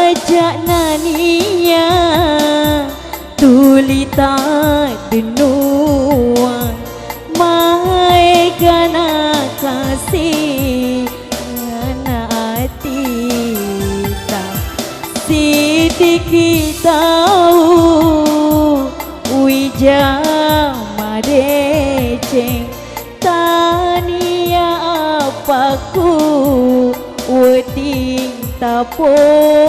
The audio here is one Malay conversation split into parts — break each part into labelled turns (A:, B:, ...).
A: ajak nania tulita denua mai gana kasih ngana atita sidiki tahu wija madeceng tania apaku weding tapoji.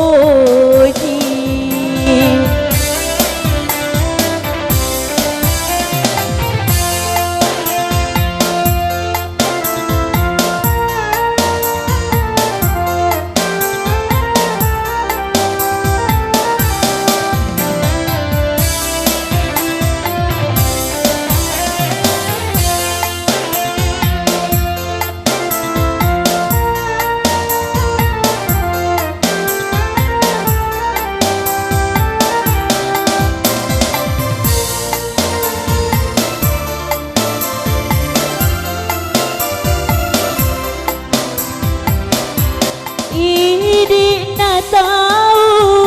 A: Tahu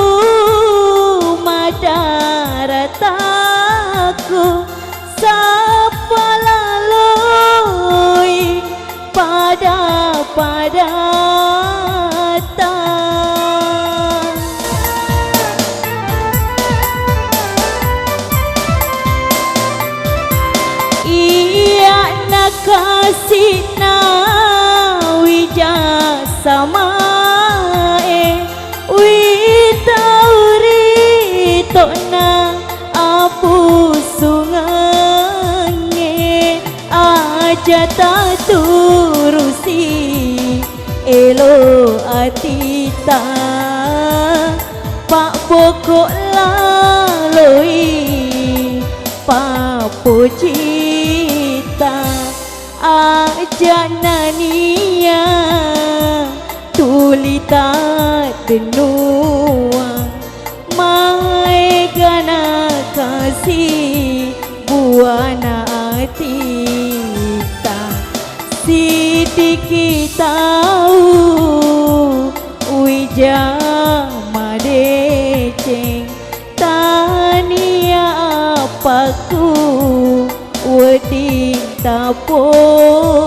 A: madarataku sapa lalui pada ia nak kasih na wija sama tokna apu sungange aja tak turusi elo atita pak pokok laloi pak pocita aja nania tulita denua mai gana kasih buana atita sidiki tahu wija madeceng tania apaku weding tapoji.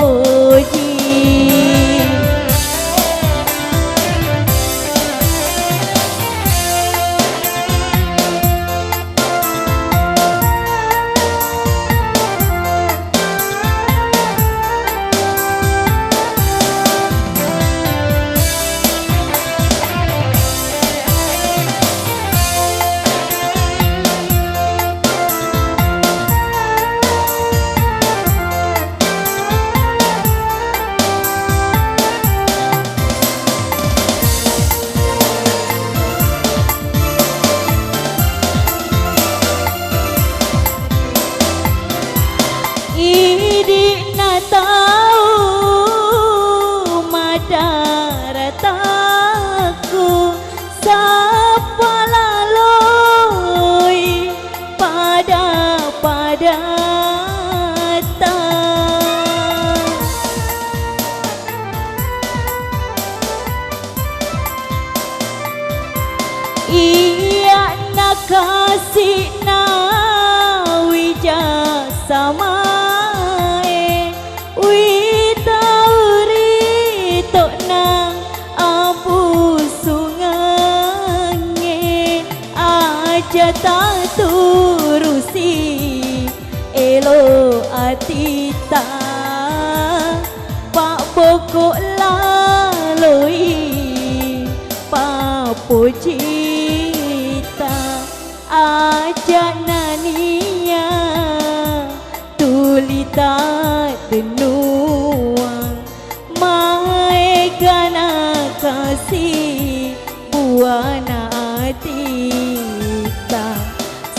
A: Tahu madarataku sapa laloi pada ia nak kasih na wija sama tak turusi elo atita pak pokok laloi pak pocita aja nania tulita denua mai gana kasih buana atita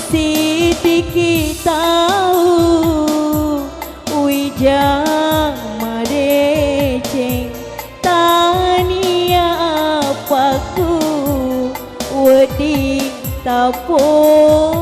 A: sidiki tahu wija madeceng tania apaku weding tapoji.